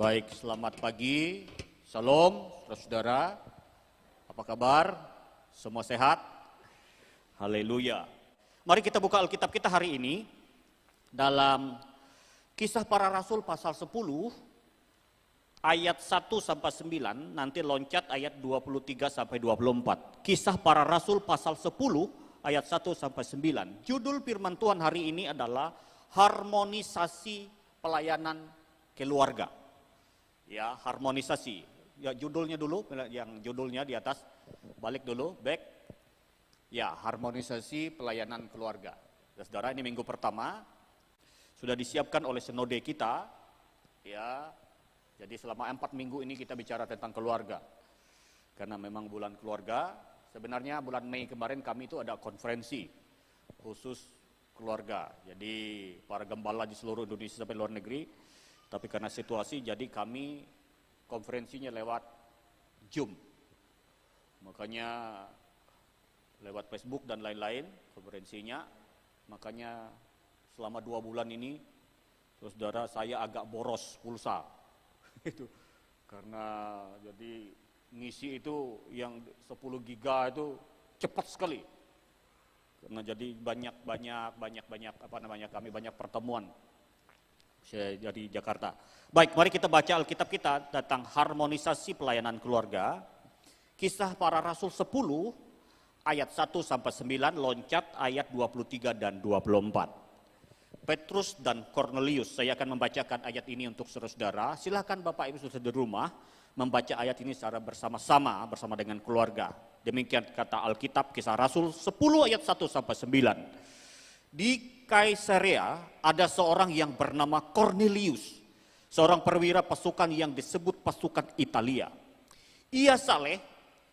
Baik, selamat pagi, salam, saudara, apa kabar? Semua sehat? Haleluya. Mari kita buka Alkitab kita hari ini dalam Kisah Para Rasul pasal 10 ayat 1 sampai 9, nanti loncat ayat 23 sampai 24. Kisah Para Rasul pasal 10 ayat 1 sampai 9. Judul firman Tuhan hari ini adalah harmonisasi pelayanan keluarga. Ya, harmonisasi. Ya, judulnya dulu, yang judulnya di atas, balik dulu, back. Ya, harmonisasi pelayanan keluarga. Ya, saudara, ini minggu pertama sudah disiapkan oleh sinode kita. Ya, jadi selama 4 minggu ini kita bicara tentang keluarga. Karena memang bulan keluarga, sebenarnya bulan Mei kemarin kami itu ada konferensi khusus keluarga. Jadi para gembala di seluruh Indonesia sampai luar negeri. Tapi karena situasi jadi kami konferensinya lewat Zoom. Makanya lewat Facebook dan lain-lain konferensinya. Makanya selama 2 bulan ini saudara saya agak boros pulsa. Itu karena jadi ngisi itu yang 10 giga itu cepat sekali. Karena jadi banyak kami banyak pertemuan dari Jakarta. Baik, mari kita baca Alkitab kita tentang harmonisasi pelayanan keluarga. Kisah Para Rasul 10 ayat 1 sampai 9, loncat ayat 23 dan 24. Petrus dan Cornelius, saya akan membacakan ayat ini untuk saudara. Silakan Bapak Ibu saudara di rumah membaca ayat ini secara bersama-sama bersama dengan keluarga. Demikian kata Alkitab Kisah Rasul 10 ayat 1 sampai 9. Di Kaisarea ada seorang yang bernama Cornelius, seorang perwira pasukan yang disebut pasukan Italia. Ia saleh,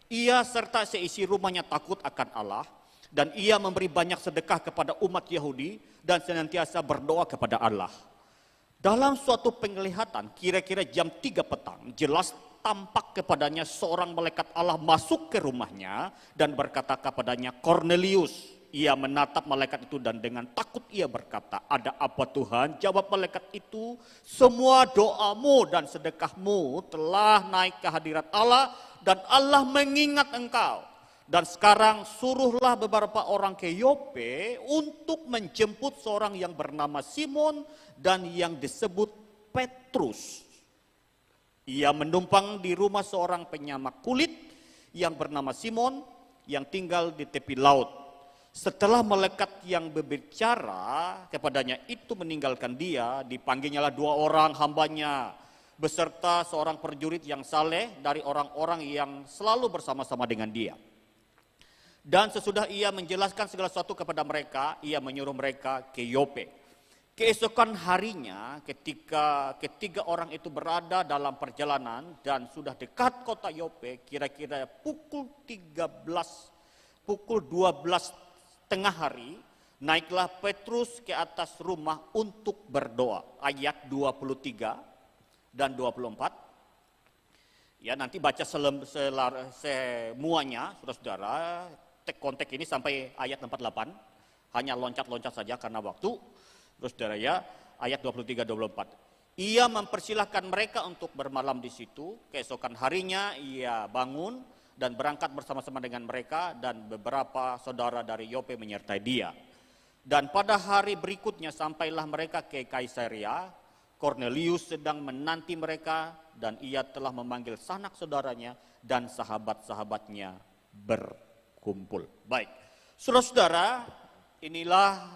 ia serta seisi rumahnya takut akan Allah, dan ia memberi banyak sedekah kepada umat Yahudi dan senantiasa berdoa kepada Allah. Dalam suatu penglihatan kira-kira jam 3 petang, jelas tampak kepadanya seorang malaikat Allah masuk ke rumahnya dan berkata kepadanya, Cornelius. Ia menatap malaikat itu dan dengan takut ia berkata, ada apa Tuhan? Jawab malaikat itu, semua doamu dan sedekahmu telah naik ke hadirat Allah dan Allah mengingat engkau. Dan sekarang suruhlah beberapa orang ke Yope untuk menjemput seorang yang bernama Simon dan yang disebut Petrus. Ia menumpang di rumah seorang penyamak kulit yang bernama Simon yang tinggal di tepi laut. Setelah malaikat yang berbicara kepadanya itu meninggalkan dia, dipanggilnyalah 2 orang hambanya beserta seorang prajurit yang saleh dari orang-orang yang selalu bersama-sama dengan dia. Dan sesudah ia menjelaskan segala sesuatu kepada mereka, ia menyuruh mereka ke Yope. Keesokan harinya ketika ketiga orang itu berada dalam perjalanan dan sudah dekat kota Yope, kira-kira pukul 12 tengah hari, naiklah Petrus ke atas rumah untuk berdoa. Ayat 23 dan 24. Ya, nanti baca semuanya, saudara-saudara. Konteks ini sampai ayat 48. Hanya loncat-loncat saja karena waktu. Saudara ya, ayat 23-24. Ia mempersilahkan mereka untuk bermalam di situ. Keesokan harinya ia bangun dan berangkat bersama-sama dengan mereka dan beberapa saudara dari Yope menyertai dia. Dan pada hari berikutnya sampailah mereka ke Kaisarea. Cornelius sedang menanti mereka dan ia telah memanggil sanak saudaranya dan sahabat-sahabatnya berkumpul. Baik, saudara-saudara, inilah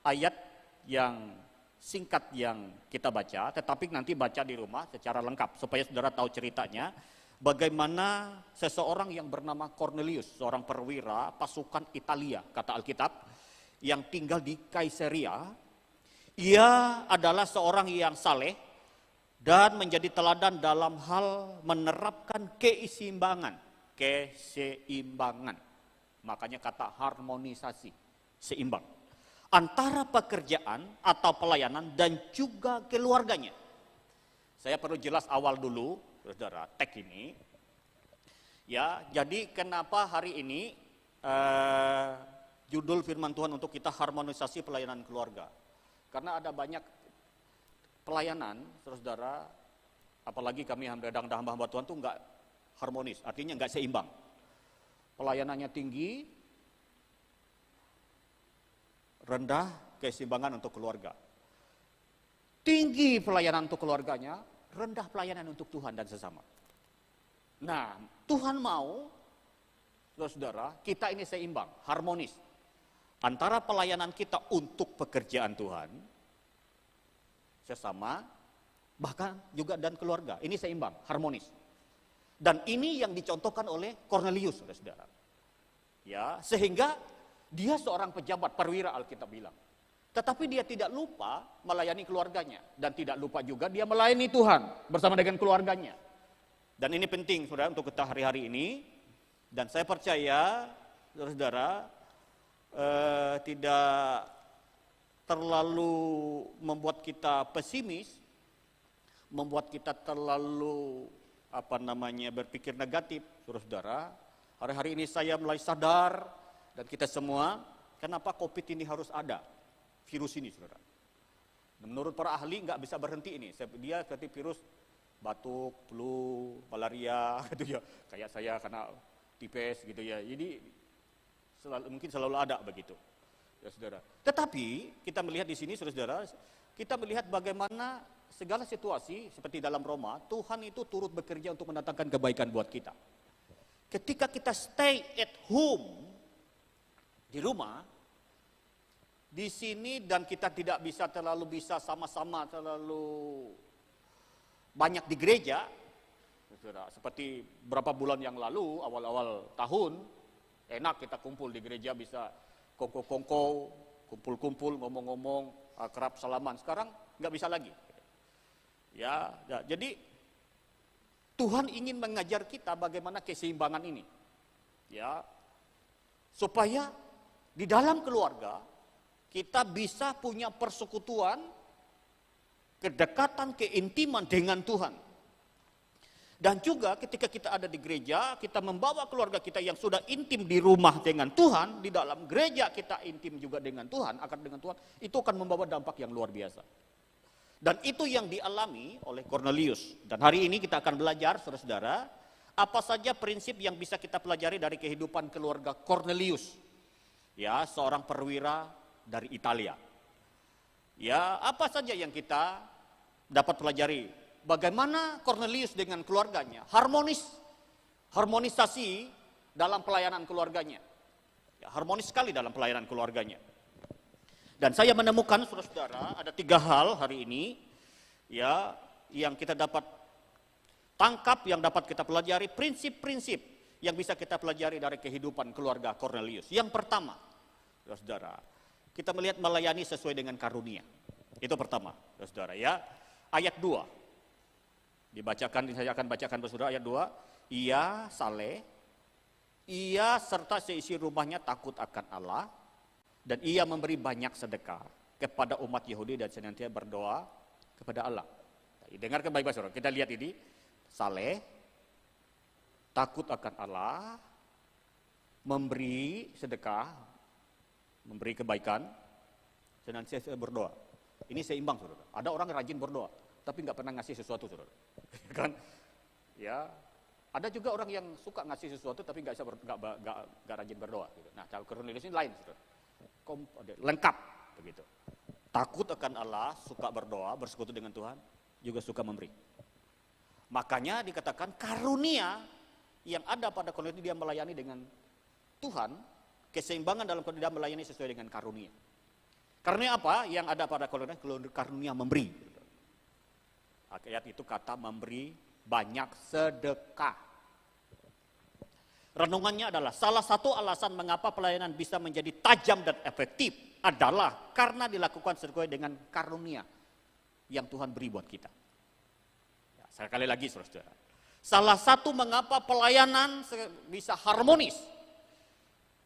ayat yang singkat yang kita baca, tetapi nanti baca di rumah secara lengkap supaya saudara tahu ceritanya. Bagaimana seseorang yang bernama Cornelius, seorang perwira pasukan Italia, kata Alkitab, yang tinggal di Kaisarea. Ia adalah seorang yang saleh dan menjadi teladan dalam hal menerapkan keseimbangan. Makanya kata harmonisasi, seimbang. Antara pekerjaan atau pelayanan dan juga keluarganya. Saya perlu jelas awal dulu, saudara, teks ini. Ya, jadi kenapa hari ini judul firman Tuhan untuk kita harmonisasi pelayanan keluarga? Karena ada banyak pelayanan, saudara, Apalagi kami hamba Tuhan tuh nggak harmonis, artinya nggak seimbang. Pelayanannya tinggi, rendah keseimbangan untuk keluarga. Tinggi pelayanan untuk keluarganya, rendah pelayanan untuk Tuhan dan sesama. Nah, Tuhan mau, saudara, kita ini seimbang, harmonis. Antara pelayanan kita untuk pekerjaan Tuhan, sesama, bahkan juga dan keluarga. Ini seimbang, harmonis. Dan ini yang dicontohkan oleh Kornelius, saudara. Ya, sehingga dia seorang pejabat perwira, Alkitab bilang. Tetapi dia tidak lupa melayani keluarganya. Dan tidak lupa juga dia melayani Tuhan bersama dengan keluarganya. Dan ini penting, saudara, untuk kita hari-hari ini. Dan saya percaya, saudara, tidak terlalu membuat kita pesimis, membuat kita terlalu berpikir negatif, saudara. Hari-hari ini saya mulai sadar dan kita semua, kenapa COVID ini harus ada, virus ini, saudara. Menurut para ahli nggak bisa berhenti ini. Dia seperti virus batuk, flu, malaria, gitu ya. Kayak saya karena tipes gitu ya. Jadi mungkin selalu ada begitu, ya saudara. Tetapi kita melihat di sini, saudara, kita melihat bagaimana segala situasi seperti dalam Roma, Tuhan itu turut bekerja untuk mendatangkan kebaikan buat kita. Ketika kita stay at home, di rumah, di sini, dan kita tidak bisa sama-sama terlalu banyak di gereja, saudara. Seperti berapa bulan yang lalu, awal-awal tahun, enak kita kumpul di gereja, bisa kongko-kongko, kumpul-kumpul, ngomong-ngomong, akrab, salaman. Sekarang nggak bisa lagi. Ya, jadi Tuhan ingin mengajar kita bagaimana keseimbangan ini, ya, supaya di dalam keluarga kita bisa punya persekutuan, kedekatan, keintiman dengan Tuhan. Dan juga ketika kita ada di gereja, kita membawa keluarga kita yang sudah intim di rumah dengan Tuhan, di dalam gereja kita intim juga dengan Tuhan, akan dengan Tuhan, itu akan membawa dampak yang luar biasa. Dan itu yang dialami oleh Kornelius. Dan hari ini kita akan belajar, saudara-saudara, apa saja prinsip yang bisa kita pelajari dari kehidupan keluarga Kornelius. Ya, seorang perwira dari Italia. Ya, apa saja yang kita dapat pelajari? Bagaimana Kornelius dengan keluarganya harmonisasi dalam pelayanan keluarganya. Ya, harmonis sekali dalam pelayanan keluarganya. Dan saya menemukan, saudara-saudara, ada 3 hal hari ini, ya, yang kita dapat tangkap, yang dapat kita pelajari, prinsip-prinsip yang bisa kita pelajari dari kehidupan keluarga Kornelius. Yang pertama, saudara, kita melihat melayani sesuai dengan karunia. Itu pertama, saudara, ya. Ayat 2. Dibacakan, saya akan bacakan saudara, ayat 2. Ia saleh, ia serta seisi rumahnya takut akan Allah, dan ia memberi banyak sedekah kepada umat Yahudi dan senantiasa berdoa kepada Allah. Dengarkan baik-baik, saudara. Kita lihat ini, saleh, takut akan Allah, memberi sedekah, memberi kebaikan, senantiasa berdoa. Ini seimbang, saudara. Ada orang rajin berdoa, tapi nggak pernah ngasih sesuatu, saudara. Kan? Ya, ada juga orang yang suka ngasih sesuatu, tapi nggak rajin berdoa. Gitu. Nah, cara Kornelius ini lain, saudara. Lengkap, begitu. Takut akan Allah, suka berdoa, bersekutu dengan Tuhan, juga suka memberi. Makanya dikatakan karunia yang ada pada Kornelius, dia melayani dengan Tuhan, keseimbangan dalam dia melayani sesuai dengan karunia. Karunia apa yang ada pada Kornelius? Karunia memberi. Ayat itu kata memberi banyak sedekah. Renungannya adalah salah satu alasan mengapa pelayanan bisa menjadi tajam dan efektif adalah karena dilakukan sesuai dengan karunia yang Tuhan beri buat kita. Ya, sekali lagi, saudara. Salah satu mengapa pelayanan bisa harmonis,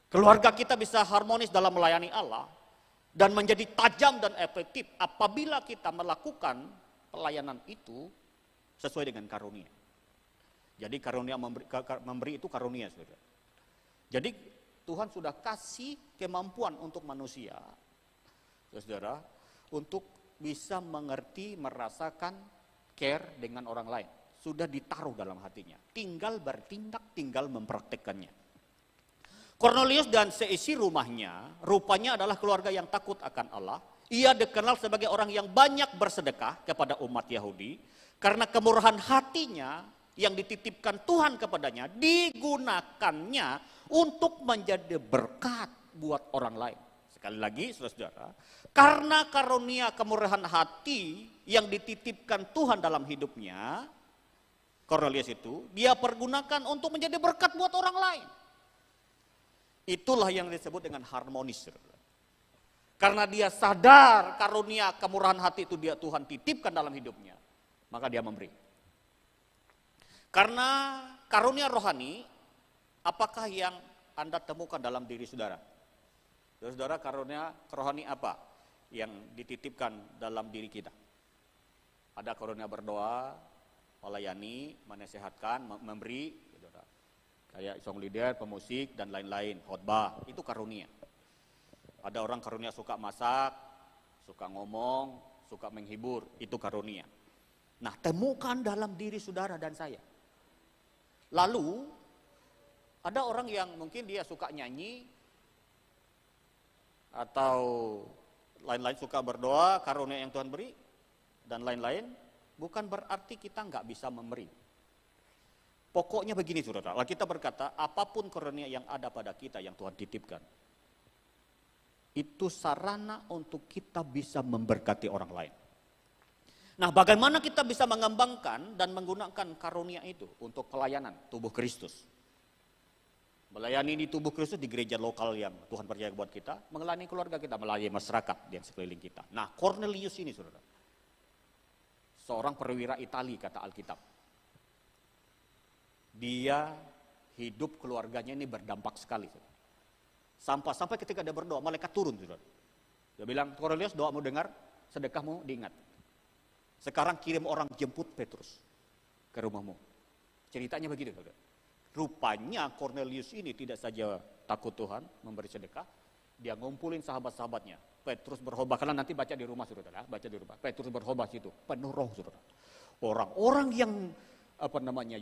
keluarga kita bisa harmonis dalam melayani Allah dan menjadi tajam dan efektif apabila kita melakukan pelayanan itu sesuai dengan karunia. Jadi karunia memberi itu karunia, saudara. Jadi Tuhan sudah kasih kemampuan untuk manusia, saudara, untuk bisa mengerti, merasakan care dengan orang lain. Sudah ditaruh dalam hatinya. Tinggal bertindak, tinggal mempraktekkannya. Cornelius dan seisi rumahnya rupanya adalah keluarga yang takut akan Allah. Ia dikenal sebagai orang yang banyak bersedekah kepada umat Yahudi. Karena kemurahan hatinya yang dititipkan Tuhan kepadanya digunakannya untuk menjadi berkat buat orang lain. Sekali lagi saudara-saudara, karena karunia kemurahan hati yang dititipkan Tuhan dalam hidupnya, Cornelius itu dia pergunakan untuk menjadi berkat buat orang lain. Itulah yang disebut dengan harmonis. Karena dia sadar karunia kemurahan hati itu dia Tuhan titipkan dalam hidupnya, maka dia memberi. Karena karunia rohani, apakah yang Anda temukan dalam diri saudara? Saudara, karunia rohani apa yang dititipkan dalam diri kita? Ada karunia berdoa, melayani, menasehatkan, memberi, saudara. Kayak song leader, pemusik, dan lain-lain, khotbah, itu karunia. Ada orang karunia suka masak, suka ngomong, suka menghibur, itu karunia. Nah, temukan dalam diri saudara dan saya. Lalu, ada orang yang mungkin dia suka nyanyi, atau lain-lain suka berdoa, karunia yang Tuhan beri, dan lain-lain, bukan berarti kita nggak bisa memberi. Pokoknya begini saudara, kita berkata, apapun karunia yang ada pada kita yang Tuhan titipkan, itu sarana untuk kita bisa memberkati orang lain. Nah, bagaimana kita bisa mengembangkan dan menggunakan karunia itu untuk pelayanan tubuh Kristus? Melayani di tubuh Kristus di gereja lokal yang Tuhan percaya buat kita, melayani keluarga kita, melayani masyarakat yang sekeliling kita. Nah, Cornelius ini saudara, seorang perwira Itali kata Alkitab. Dia hidup keluarganya ini berdampak sekali. Saudara. Sampai ketika dia berdoa, malaikat turun saudara. Dia bilang, Cornelius, doamu dengar, sedekahmu diingat. Sekarang kirim orang jemput Petrus ke rumahmu. Ceritanya begitu saudara. Rupanya Cornelius ini tidak saja takut Tuhan memberi sedekah, dia ngumpulin sahabat-sahabatnya. Petrus berkhotbah, karena nanti baca di rumah saudara, baca di rumah. Petrus berkhotbah situ, penuh roh saudara. Orang-orang yang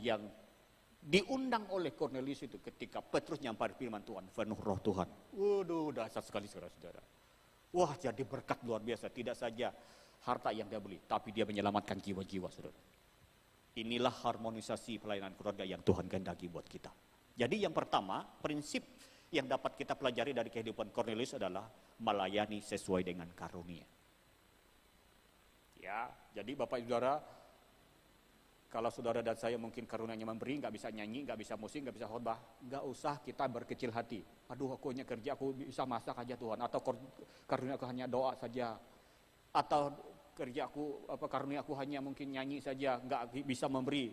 yang diundang oleh Cornelius itu ketika Petrus nyampaikan firman Tuhan, penuh roh Tuhan. Waduh, dahsyat sekali saudara-saudara. Wah, jadi berkat luar biasa. Tidak saja harta yang dia beli, tapi dia menyelamatkan jiwa-jiwa saudara. Inilah harmonisasi pelayanan keluarga yang Tuhan kehendaki buat kita. Jadi yang pertama, prinsip yang dapat kita pelajari dari kehidupan Cornelius adalah melayani sesuai dengan karunia. Ya, jadi Bapak Ibu Saudara, kalau saudara dan saya mungkin karunianya memberi, nggak bisa nyanyi, nggak bisa musik, nggak bisa khotbah, nggak usah kita berkecil hati. Aduh, aku hanya kerja, aku bisa masak aja Tuhan, atau karunia aku hanya doa saja, atau kerja aku karunia aku hanya mungkin nyanyi saja, nggak bisa memberi.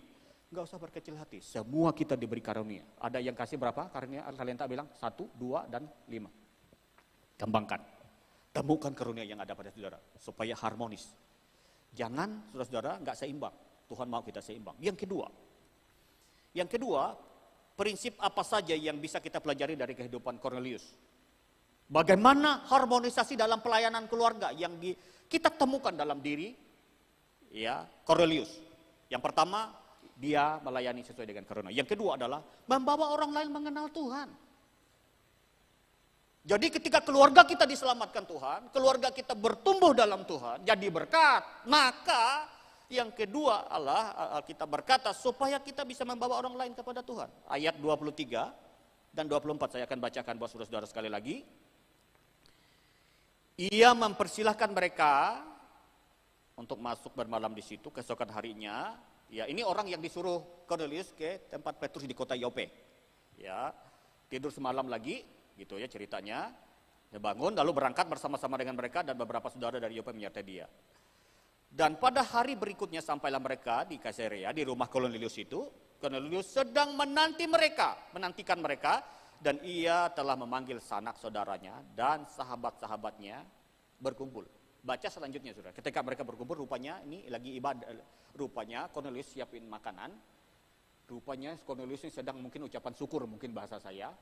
Nggak usah berkecil hati. Semua kita diberi karunia. Ada yang kasih berapa karunia? Kalian tak bilang 1, 2, dan 5. Kembangkan. Temukan karunia yang ada pada saudara supaya harmonis. Jangan saudara-saudara nggak seimbang. Tuhan mau kita seimbang. Yang kedua, prinsip apa saja yang bisa kita pelajari dari kehidupan Cornelius? Bagaimana harmonisasi dalam pelayanan keluarga yang kita temukan dalam diri ya Cornelius. Yang pertama, dia melayani sesuai dengan karunia. Yang kedua adalah membawa orang lain mengenal Tuhan. Jadi ketika keluarga kita diselamatkan Tuhan, keluarga kita bertumbuh dalam Tuhan, jadi berkat, maka yang kedua adalah kita berkata supaya kita bisa membawa orang lain kepada Tuhan. Ayat 23 dan 24 saya akan bacakan buat saudara-saudara sekali lagi. Ia mempersilahkan mereka untuk masuk bermalam di situ keesokan harinya. Ya, ini orang yang disuruh Cornelius ke tempat Petrus di kota Yope. Ya, tidur semalam lagi, gitu ya ceritanya. Dia bangun lalu berangkat bersama-sama dengan mereka dan beberapa saudara dari Yope menyertai dia. Dan pada hari berikutnya sampailah mereka di Kaisarea, di rumah Cornelius itu. Cornelius sedang menantikan mereka. Dan ia telah memanggil sanak saudaranya dan sahabat-sahabatnya berkumpul. Baca selanjutnya saudara. Ketika mereka berkumpul, rupanya ini lagi ibadah. Rupanya Cornelius siapin makanan. Rupanya Cornelius ini sedang mungkin ucapan syukur, mungkin bahasa saya.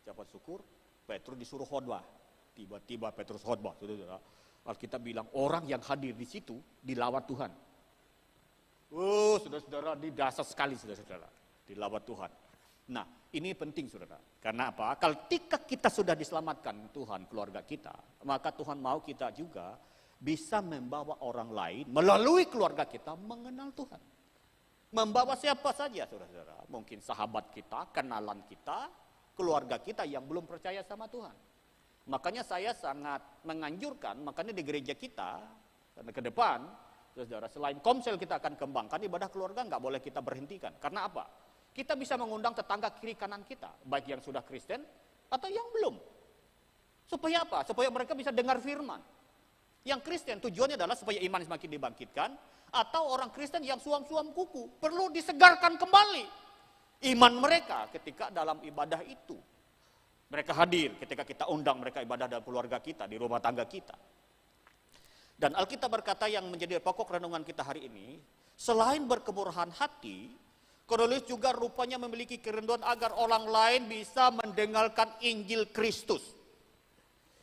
Ucapan syukur, Petrus disuruh khotbah. Tiba-tiba Petrus khotbah. Saudara. Alkitab bilang orang yang hadir di situ dilawat Tuhan. Oh, saudara-saudara, di dasar sekali saudara-saudara, dilawat Tuhan. Nah, ini penting saudara. Karena apa? Ketika kita sudah diselamatkan Tuhan, keluarga kita, maka Tuhan mau kita juga bisa membawa orang lain melalui keluarga kita mengenal Tuhan. Membawa siapa saja saudara-saudara. Mungkin sahabat kita, kenalan kita, keluarga kita yang belum percaya sama Tuhan. Makanya saya sangat menganjurkan, makanya di gereja kita, karena ke depan, saudara, selain komsel kita akan kembangkan, ibadah keluarga nggak boleh kita berhentikan. Karena apa? Kita bisa mengundang tetangga kiri kanan kita, baik yang sudah Kristen atau yang belum. Supaya apa? Supaya mereka bisa dengar firman. Yang Kristen tujuannya adalah supaya iman semakin dibangkitkan, atau orang Kristen yang suam-suam kuku perlu disegarkan kembali iman mereka ketika dalam ibadah itu. Mereka hadir ketika kita undang mereka ibadah dalam keluarga kita, di rumah tangga kita. Dan Alkitab berkata yang menjadi pokok renungan kita hari ini, selain berkemurahan hati, Kornelius juga rupanya memiliki kerinduan agar orang lain bisa mendengarkan Injil Kristus.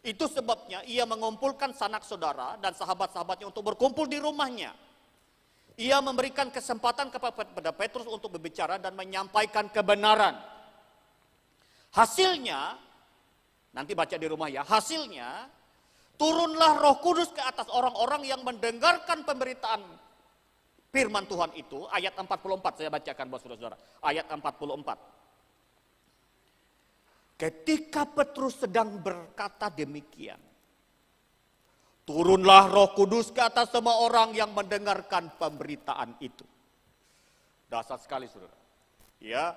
Itu sebabnya ia mengumpulkan sanak saudara dan sahabat-sahabatnya untuk berkumpul di rumahnya. Ia memberikan kesempatan kepada Petrus untuk berbicara dan menyampaikan kebenaran. Hasilnya, nanti baca di rumah ya, hasilnya turunlah Roh Kudus ke atas orang-orang yang mendengarkan pemberitaan firman Tuhan itu. Ayat 44 saya bacakan buat saudara-saudara. Ayat 44. Ketika Petrus sedang berkata demikian, turunlah Roh Kudus ke atas semua orang yang mendengarkan pemberitaan itu. Dasar sekali saudara. Ya,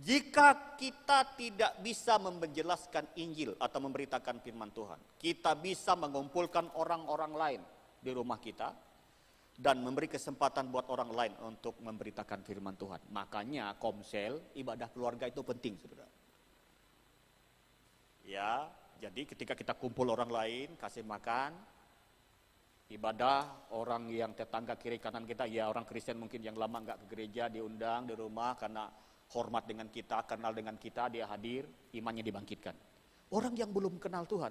jika kita tidak bisa menjelaskan Injil atau memberitakan firman Tuhan, kita bisa mengumpulkan orang-orang lain di rumah kita dan memberi kesempatan buat orang lain untuk memberitakan firman Tuhan. Makanya komsel, ibadah keluarga itu penting saudara. Ya, jadi ketika kita kumpul orang lain, kasih makan, ibadah, orang yang tetangga kiri kanan kita, ya orang Kristen mungkin yang lama nggak ke gereja, diundang di rumah karena hormat dengan kita, kenal dengan kita, dia hadir, imannya dibangkitkan. Orang yang belum kenal Tuhan,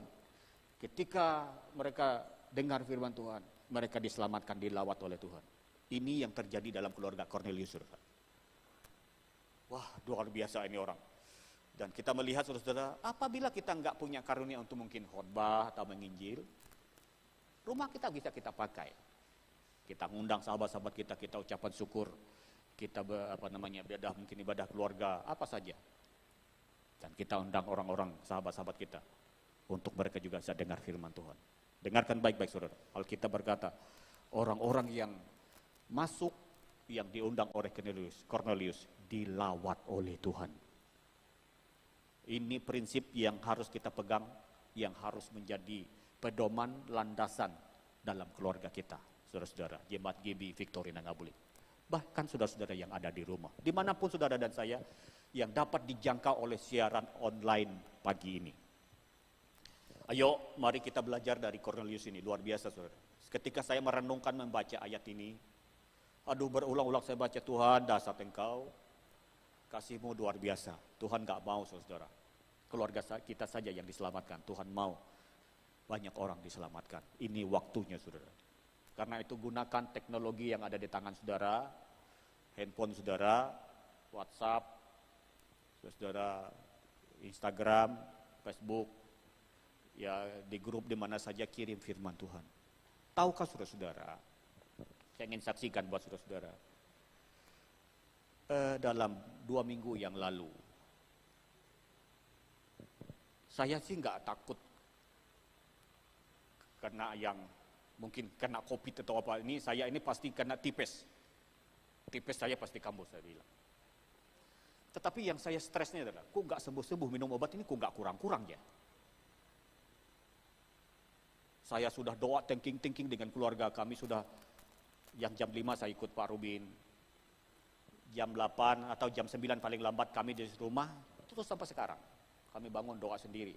ketika mereka dengar firman Tuhan, mereka diselamatkan, dilawat oleh Tuhan. Ini yang terjadi dalam keluarga Kornelius. Wah, luar biasa ini orang. Dan kita melihat saudara-saudara, apabila kita nggak punya karunia untuk mungkin khotbah atau menginjil, rumah kita bisa kita pakai. Kita ngundang sahabat-sahabat kita, kita ucapan syukur, kita mungkin ibadah keluarga, apa saja. Dan kita undang orang-orang sahabat-sahabat kita untuk mereka juga bisa dengar firman Tuhan. Dengarkan baik-baik saudara. Alkitab berkata, orang-orang yang masuk, yang diundang oleh Kornelius dilawat oleh Tuhan. Ini prinsip yang harus kita pegang, yang harus menjadi pedoman landasan dalam keluarga kita, saudara-saudara, Jemaat GB Victorina Ngabulit. Bahkan saudara-saudara yang ada di rumah, dimanapun saudara dan saya yang dapat dijangkau oleh siaran online pagi ini. Ayo, mari kita belajar dari Kornelius ini, luar biasa saudara. Ketika saya merenungkan membaca ayat ini, berulang-ulang saya baca, Tuhan dasar Engkau, kasih-Mu luar biasa. Tuhan gak mau saudara, keluarga kita saja yang diselamatkan. Tuhan mau banyak orang diselamatkan. Ini waktunya saudara. Karena itu gunakan teknologi yang ada di tangan saudara, handphone saudara, WhatsApp, saudara, Instagram, Facebook, ya di grup di mana saja kirim firman Tuhan. Tahukah saudara-saudara, saya ingin saksikan buat saudara-saudara, dalam 2 minggu yang lalu, saya sih nggak takut karena yang mungkin kena COVID atau apa, saya ini pasti kena tipes saya pasti kambuh, saya bilang. Tetapi yang saya stresnya adalah, kok nggak sembuh-sembuh minum obat ini, kok nggak kurang-kurang ya. Saya sudah doa thinking dengan keluarga kami, sudah yang jam 5 saya ikut Pak Rubin, jam 8 atau jam 9 paling lambat kami di rumah, terus sampai sekarang. Kami bangun doa sendiri,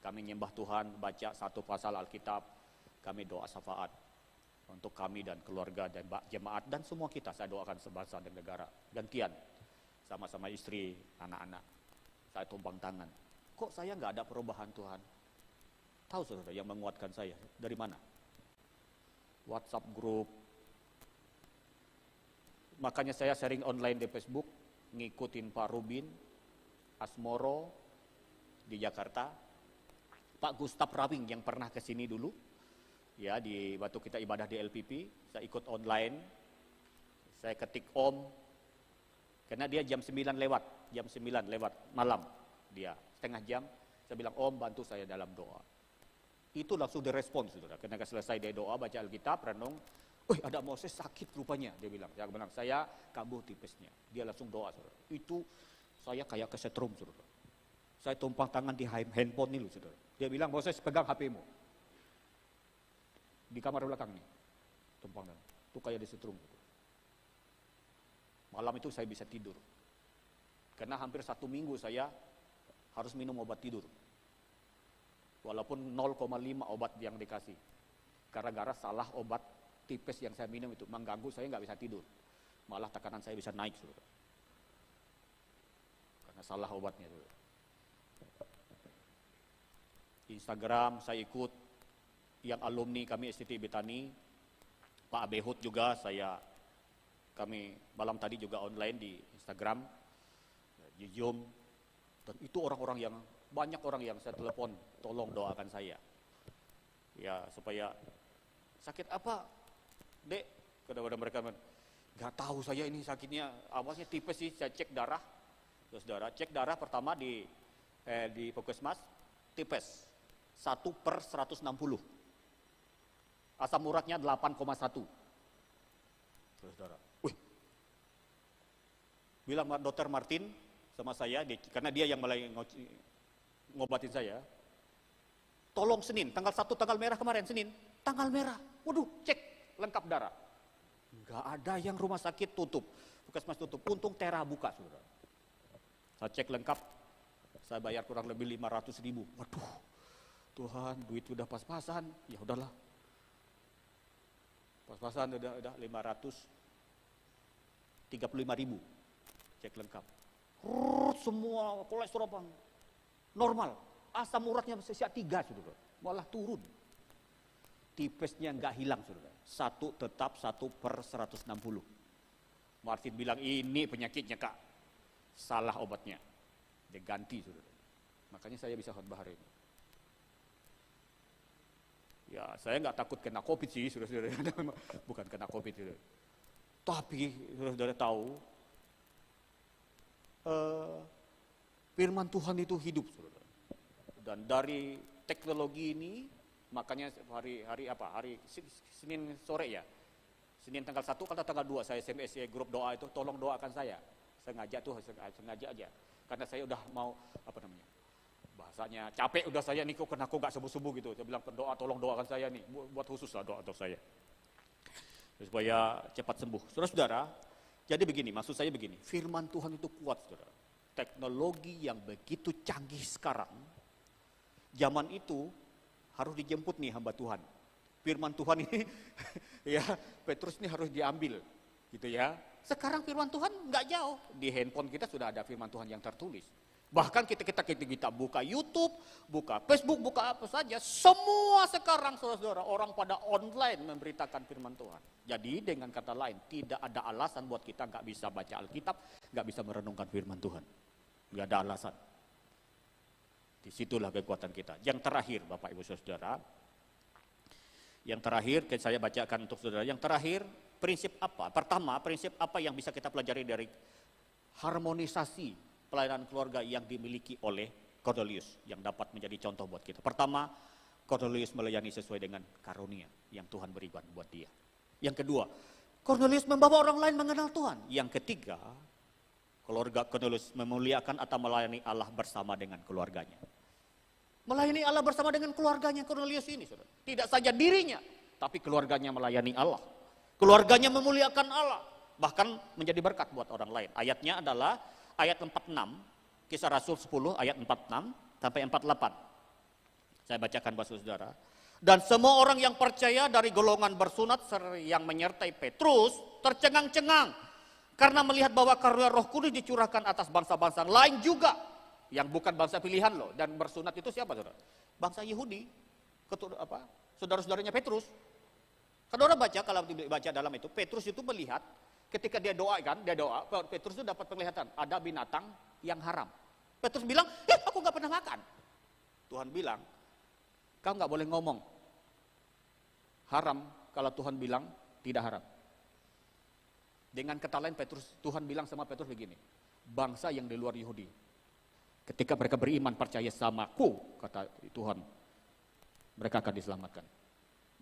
kami nyembah Tuhan, baca satu pasal Alkitab, kami doa syafaat untuk kami dan keluarga dan jemaat dan semua kita. Saya doakan sebangsa dan negara, gantian sama-sama istri, anak-anak. Saya tumpang tangan. Kok saya nggak ada perubahan Tuhan? Tahu saudara yang menguatkan saya dari mana? WhatsApp grup, Makanya saya sharing online di Facebook, ngikutin Pak Rubin, Asmoro di Jakarta, Pak Gustaf Rawing yang pernah ke sini dulu, ya di waktu kita ibadah di LPP, saya ikut online, saya ketik Om, karena dia jam 9 lewat malam, dia setengah jam, saya bilang Om bantu saya dalam doa. Itu langsung direspon, saudara. Karena selesai dia doa, baca Alkitab, renung, ada Moses sakit rupanya, dia bilang. Saya kambuh tipesnya. Dia langsung doa, saudara. Itu saya kayak kesetrum, saudara. Saya tumpang tangan di handphone ini, saudara. Dia bilang, Moses pegang HP-mu. Di kamar belakang nih, tumpang tangan. Itu kayak disetrum. Malam itu saya bisa tidur. Karena hampir 1 minggu saya harus minum obat tidur. Walaupun 0,5 obat yang dikasih. Gara-gara salah obat tipes yang saya minum itu mengganggu saya nggak bisa tidur. Malah tekanan saya bisa naik, saudara. Karena salah obatnya, saudara. Instagram saya ikut yang alumni kami STT Betani, Pak Abehut juga kami malam tadi juga online di Instagram, di Zoom, dan itu banyak orang yang saya telepon, tolong doakan saya. Ya, supaya sakit apa, Dek? Kepada mereka, nggak tahu saya ini sakitnya, awalnya tipes sih, saya cek darah. Saudara, cek darah pertama di Puskesmas, tipes, 1/160. Asam uratnya 8,1. Saudara, bilang Dr. Martin sama saya, karena dia yang mulai ngobatin saya, tolong Senin, tanggal 1 tanggal merah kemarin, Senin, tanggal merah, waduh, cek lengkap darah. Enggak ada yang rumah sakit tutup, Puskesmas tutup, untung Tera buka, saudara. Saya cek lengkap, saya bayar kurang lebih 500.000. Waduh, Tuhan, duit udah pas-pasan, ya udahlah. Pas-pasan udah 535.000, cek lengkap. Semua kolesterol normal, asam uratnya sejak 3, saudara, malah turun. Tipesnya nggak hilang, saudara. Tetap 1/160. Martin bilang ini penyakitnya, Kak, salah obatnya, dia ganti, saudara. Makanya saya bisa khotbah hari ini. Ya, saya nggak takut kena COVID sih, saudara-saudara. Bukan kena COVID, saudara. Tapi saudara tahu, firman Tuhan itu hidup, saudara. Dan dari teknologi ini, makanya hari Senin sore ya, Senin tanggal 1 atau tanggal 2 saya SMS grup doa itu, tolong doakan saya. Sengaja aja, karena saya udah mau bahasanya capek udah saya nih, kok aku nggak subuh-subuh gitu. Saya bilang berdoa, tolong doakan saya nih, buat khusus lah doa untuk saya supaya cepat sembuh. Saudara-saudara, jadi begini, maksud saya begini, firman Tuhan itu kuat, saudara. Teknologi yang begitu canggih sekarang, zaman itu harus dijemput nih hamba Tuhan. Firman Tuhan ini, ya Petrus ini harus diambil, gitu ya. Sekarang firman Tuhan nggak jauh, di handphone kita sudah ada firman Tuhan yang tertulis. Bahkan kita buka YouTube, buka Facebook, buka apa saja, semua sekarang saudara-saudara orang pada online memberitakan firman Tuhan. Jadi dengan kata lain, tidak ada alasan buat kita nggak bisa baca Alkitab, nggak bisa merenungkan firman Tuhan. Nggak ada alasan. Disitulah kekuatan kita. Yang terakhir, Bapak Ibu Saudara, yang terakhir saya bacakan untuk saudara. Yang terakhir, prinsip apa? Pertama, prinsip apa yang bisa kita pelajari dari harmonisasi pelayanan keluarga yang dimiliki oleh Cornelius yang dapat menjadi contoh buat kita. Pertama, Cornelius melayani sesuai dengan karunia yang Tuhan berikan buat dia. Yang kedua, Cornelius membawa orang lain mengenal Tuhan. Yang ketiga, keluarga Cornelius memuliakan atau melayani Allah bersama dengan keluarganya. Melayani Allah bersama dengan keluarganya Cornelius ini, saudara. Tidak saja dirinya, tapi keluarganya melayani Allah. Keluarganya memuliakan Allah, bahkan menjadi berkat buat orang lain. Ayatnya adalah ayat 46, Kisah Rasul 10 ayat 46 sampai 48. Saya bacakan buat saudara. Dan semua orang yang percaya dari golongan bersunat yang menyertai Petrus tercengang-cengang karena melihat bahwa karunia Roh Kudus dicurahkan atas bangsa-bangsa lain juga yang bukan bangsa pilihan loh. Dan bersunat itu siapa, saudara? Bangsa Yahudi, saudara-saudaranya Petrus. Saudara baca, kalau dibaca dalam itu, Petrus itu melihat Ketika dia doa, Petrus itu dapat penglihatan, ada binatang yang haram. Petrus bilang, aku nggak pernah makan. Tuhan bilang, kau nggak boleh ngomong haram kalau Tuhan bilang tidak haram. Dengan kata lain, Tuhan bilang sama Petrus begini, bangsa yang di luar Yahudi, ketika mereka beriman percaya samaku, kata Tuhan, mereka akan diselamatkan.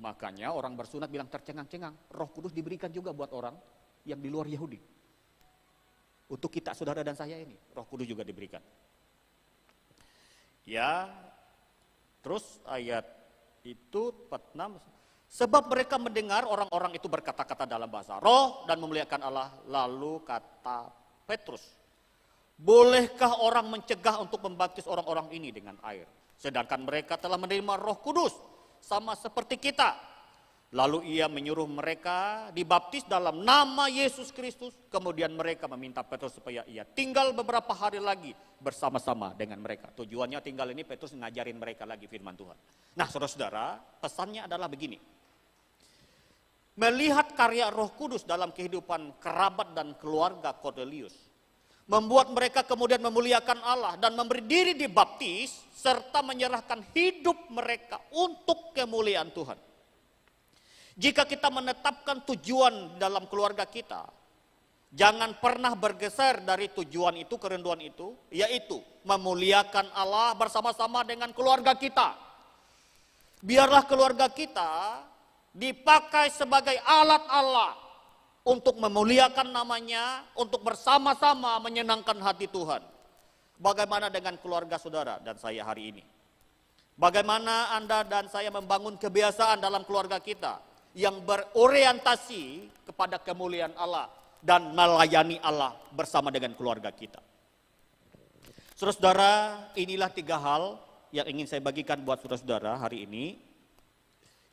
Makanya orang bersunat bilang tercengang-cengang, Roh Kudus diberikan juga buat orang yang di luar Yahudi. Untuk kita, saudara dan saya ini, Roh Kudus juga diberikan. Ya, terus ayat itu 46, sebab mereka mendengar orang-orang itu berkata-kata dalam bahasa roh dan memuliakan Allah. Lalu kata Petrus, bolehkah orang mencegah untuk membaptis orang-orang ini dengan air? Sedangkan mereka telah menerima Roh Kudus sama seperti kita. Lalu ia menyuruh mereka dibaptis dalam nama Yesus Kristus. Kemudian mereka meminta Petrus supaya ia tinggal beberapa hari lagi bersama-sama dengan mereka. Tujuannya tinggal ini Petrus ngajarin mereka lagi firman Tuhan. Nah, saudara-saudara, pesannya adalah begini. Melihat karya Roh Kudus dalam kehidupan kerabat dan keluarga Kornelius membuat mereka kemudian memuliakan Allah dan memberi diri dibaptis serta menyerahkan hidup mereka untuk kemuliaan Tuhan. Jika kita menetapkan tujuan dalam keluarga kita, jangan pernah bergeser dari tujuan itu, kerinduan itu, yaitu memuliakan Allah bersama-sama dengan keluarga kita. Biarlah keluarga kita dipakai sebagai alat Allah untuk memuliakan namanya, untuk bersama-sama menyenangkan hati Tuhan. Bagaimana dengan keluarga saudara dan saya hari ini? Bagaimana Anda dan saya membangun kebiasaan dalam keluarga kita yang berorientasi kepada kemuliaan Allah dan melayani Allah bersama dengan keluarga kita. Saudara-saudara, inilah 3 hal yang ingin saya bagikan buat saudara-saudara hari ini.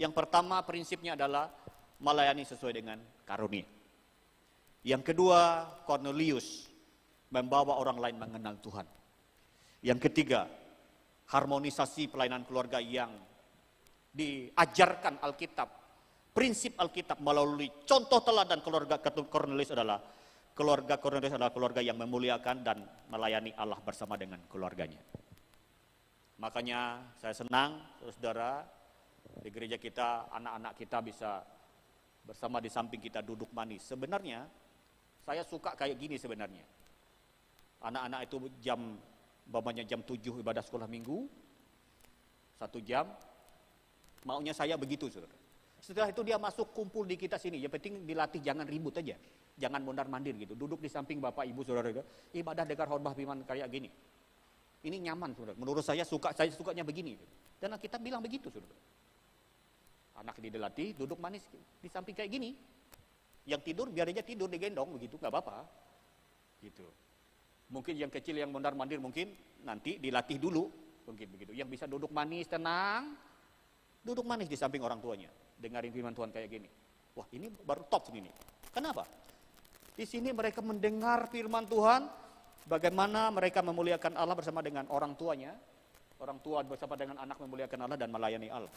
Yang pertama prinsipnya adalah melayani sesuai dengan karunia. Yang kedua, Kornelius membawa orang lain mengenal Tuhan. Yang ketiga, harmonisasi pelayanan keluarga yang diajarkan Alkitab. Prinsip Alkitab melalui contoh teladan keluarga Kornelius adalah keluarga yang memuliakan dan melayani Allah bersama dengan keluarganya. Makanya saya senang, saudara, di gereja kita, anak-anak kita bisa bersama di samping kita duduk manis. Sebenarnya, saya suka kayak gini sebenarnya. Anak-anak itu jam 7 ibadah sekolah minggu, 1 jam, maunya saya begitu, saudara. Setelah itu dia masuk kumpul di kita sini, yang penting dilatih jangan ribut aja. Jangan mondar-mandir gitu, duduk di samping bapak ibu saudara, ibadah dekar khotbah firman kayak gini. Ini nyaman, saudara. Menurut saya sukanya begini. Dan kita bilang begitu, saudara. Anak dilatih, duduk manis di samping kayak gini. Yang tidur, biar aja tidur digendong begitu, nggak apa-apa. Gitu. Mungkin yang kecil yang mondar-mandir mungkin nanti dilatih dulu, mungkin begitu. Yang bisa duduk manis, tenang, duduk manis di samping orang tuanya, dengarin firman Tuhan kayak gini. Wah, ini baru top ini. Kenapa? Di sini mereka mendengar firman Tuhan, bagaimana mereka memuliakan Allah bersama dengan orang tuanya, orang tua bersama dengan anak memuliakan Allah dan melayani Allah.